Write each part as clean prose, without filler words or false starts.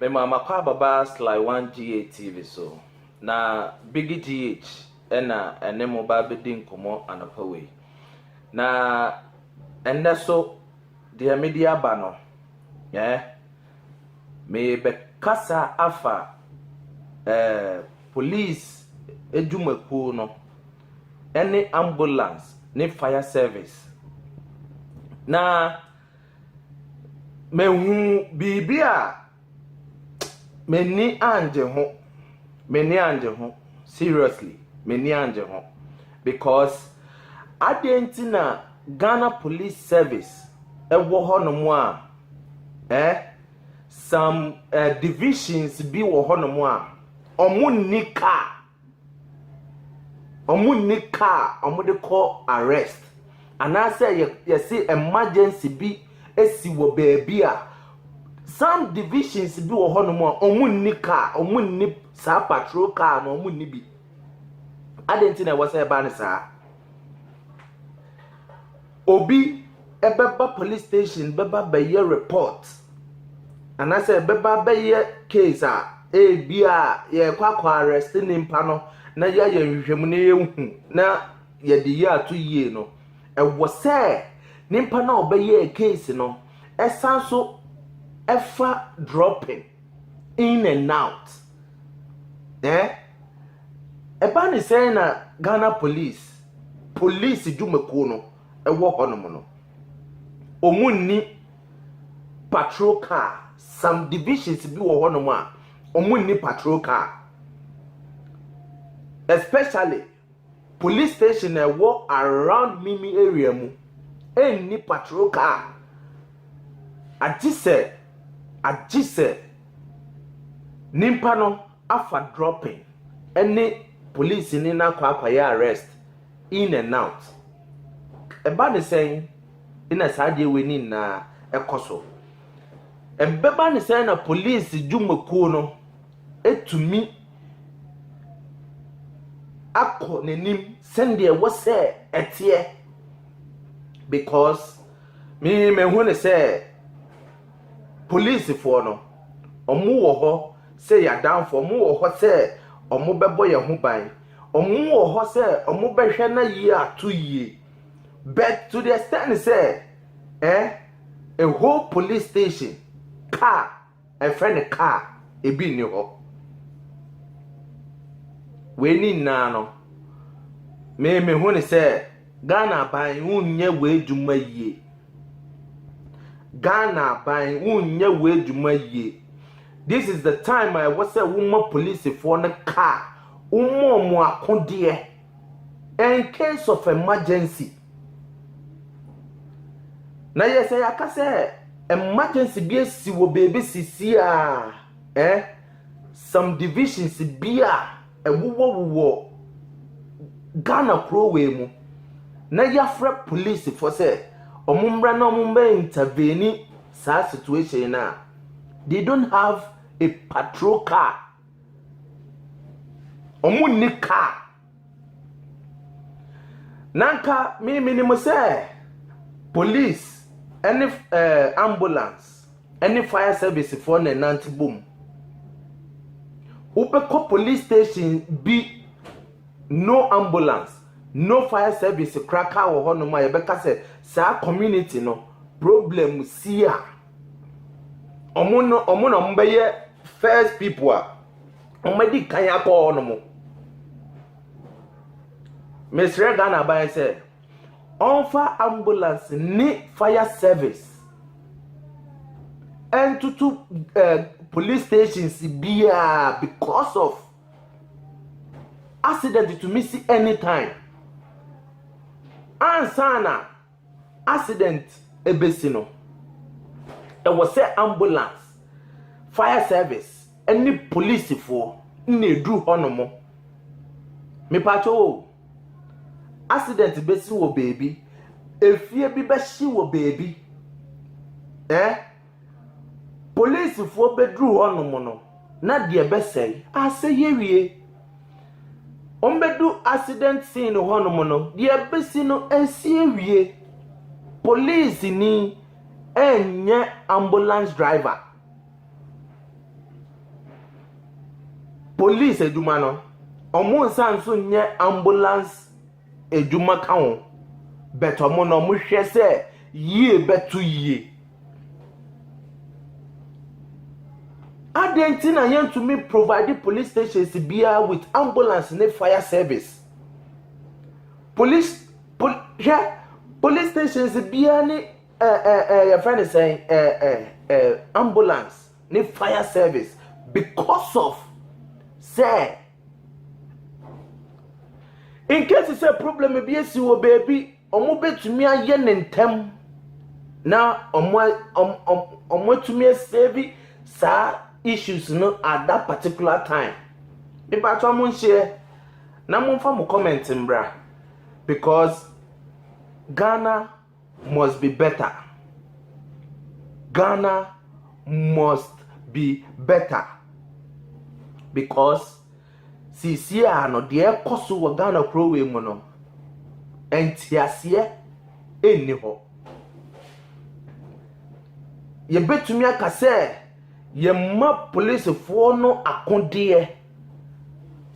Me mama kwa baba Sly 1GA TV so. Na Biggie GH ena ene mo ba bedi nkomo anapa we. Na enne so de media ba no. Me be kasa afa police edwumaku no. Any ambulance ni fire service. Na me hu bibia meni anje ho seriously meni anje ho because adentina Ghana Police Service ewo honomo a some divisions bi wo honomo a omu de call arrest anase ye see emergency bi esi wo baby a some divisions bi wo honomo a omunni sa patrol car no omunni bi adenti na wose eba ne sa obi ebeba police station beba baye report anase beba baye case a bia ye kwakwa arrest nimpa no na ya hwehwem na yehu na ye de ye ato yie no ewo se nimpa na obaye case no esanso efa dropping in and out eba ni say na Ghana police dwumaku no ewo honomo no omunni patrol car some divisions bi wo honomo a omunni patrol car especially police station ewo around Mimi area mu enni patrol car ajise nimpa no afa dropping any police ni na kwa arrest in and out eba ne saying ina saje weni na ekoso embeba ne saying na police dwumaku no etumi akọ nenim sende wose etie because me hu ne say police for no omu wo ho say ya down for omu wo ho say omu bebo ye ho ban omu wo ho say omu behwe na yi atu yi but to the extent say a whole police station car a friend car ebi ni ho we ni na no me hu ne say Ghana ban unye we dwuma yie Ghana by unye we dwuma yie. This is the time I was a woman police for the car. Mo akode in case of emergency. Na yes I aka say emergency bi si wo baby sisi some divisions bi a wo Ghana pro we mu. Na yafra police for say omumbra na omumba intervene sa situation na they don't have a patrol car omunni car nanka me say police any ambulance any fire service for na nanti boom ubeko police station be no ambulance no fire service cracker wo ho no ma yebeka say sa community no problem sia omo no mbeye first people a omadi kan akọ no mo Mr. Ghana by say onfa ambulance ni fire service and to police stations bia because of accident to miss anytime ansana accident ebesino e was say ambulance fire service any police for na edu honomo me pacho accident besi wo baby efie bi beshi wo baby police for bedru honomo no na de besei ase yewie ombedu accident scene honomo no de besi no ensie wie police ni enye ambulance driver police edwuma no omo nsan so nye ambulance edwuma ka ho but omo no mo hwe se yie betu yie adentina yen to me provide police stations bia with ambulance and fire service police stations bia ni your friend is saying ambulance and fire service because of say in case it's a problem be esi wo baby omo betumi aye ne ntem na omo tumi save sa issues no at that particular time. If I try to share, na mo fa mo comment mbra because Ghana must be better. Ghana must be better because sisi no de ekoso wo Ghana prowe mu no entiase enni ho ye betumi aka se ye ma police for no akode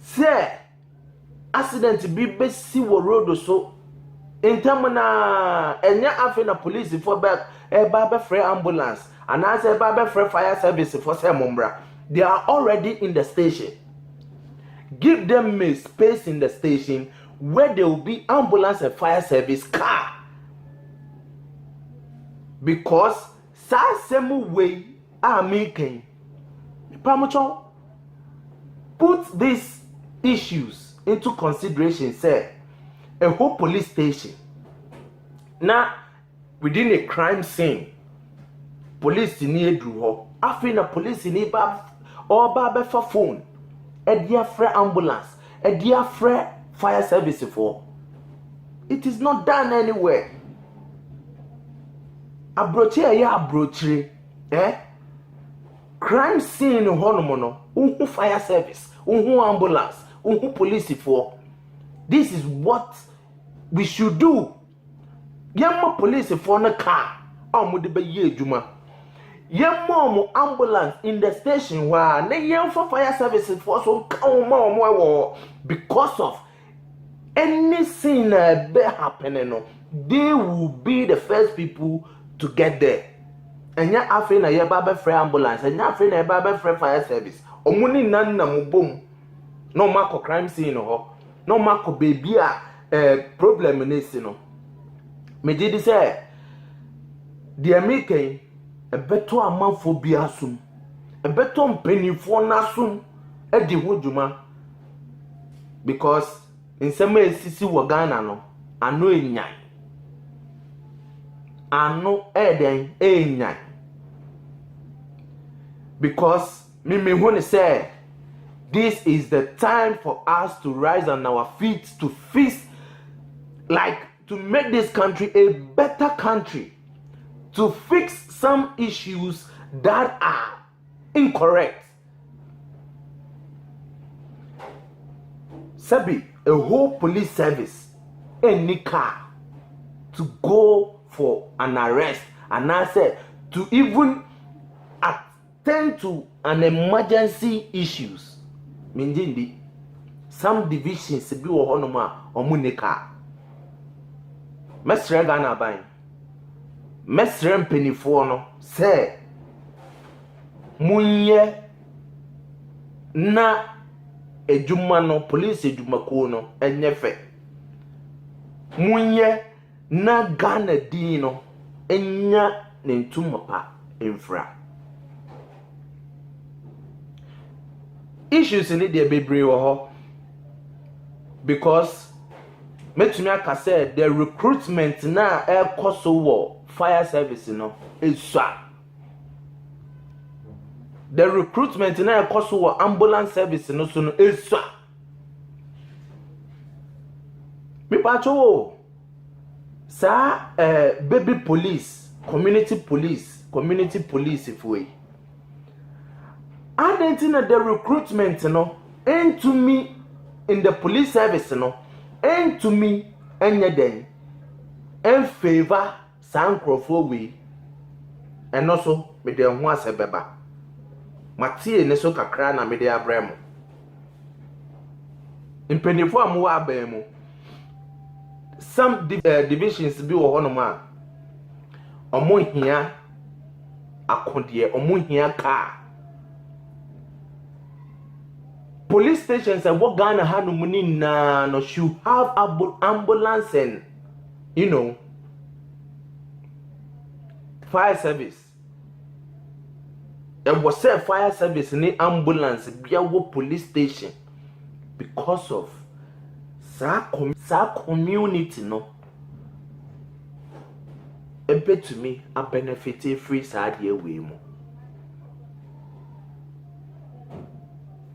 se accident bi besi wo road so entamna enya afi na police for back ba free ambulance and as ba free fire service for say mombra they are already in the station. Give them a space in the station where there will be ambulance and fire service car. Because same way are making Pamucho put these issues into consideration, say a whole police station. Now within a crime scene, police need drew after police need or for phone. A dear free ambulance, a dear free fire service for. It is not done anywhere. Abrochi abrochi, crime scene honomono, fire service, ambulance, police for. This is what we should do. Yamma police for na car, amudibe ye juma. Yamma ambulance in the station where ne yam for fire services for so come because of anything be happening, they will be the first people to get there. And ya afraid na ya baba free ambulance, and ya afraid na baba free fire service. Omuni nan na mubom. No mako crime scene ho. No mako baby problem in this no. Me did say the American a better amount for biasum, a better penny for nasum, a dihujuma. Because in some way, Sisi Wagana no, I know in yan. I know Eden in yan. Because me want to say, this is the time for us to rise on our feet to fix, like to make this country a better country. To fix some issues that are incorrect. Sabi, a whole police service, any car, to go for an arrest, and I said to even attend to an emergency issues. Minjindi, some divisions be honoma or munika. Mestre Ghana buying. Mestre Penifo no say munye na ejuma no police ejuma ko no enyefe munye na Ghana din no enya ne ntumapa infra issues in the bebre wo ho because metumi aka say the recruitment na ekoso wo fire service no esua the recruitment na ekoso wo ambulance service no so no esua me pacho sa baby police community police if we identify the recruitment no into me in the police service no into me enye den en favor sankrofo we and also me de ho asebeba matie ne so kakra na me de abramo Mpenifo amu aban mu. Some divisions bi wo honom a omo hia akode, omo hia car. Police stations and what Ghana hanum ni na no should have ambulance and fire service. There was a fire service ni ambulance bia wo police station because of sa community no. Ebe to me a benefit free side here we mo.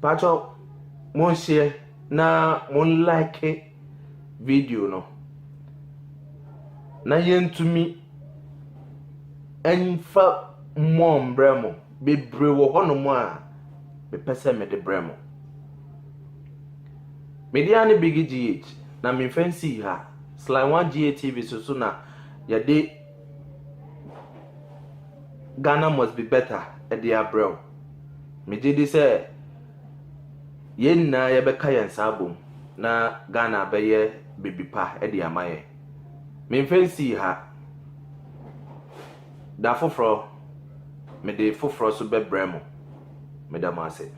Pacho mon share na mon like video no. Na yentumi enfa mom bremo bebre wo hono a be pese me de bremo. Media ne big GH na me fancy ha slide 1 GATV so na yade Ghana must be better at the abroad. Me did say yen na yebeka yen sabom na Ghana beye baby pa at the amaye. Me fancy ha da foforo me de foforo so be bremo me da mase.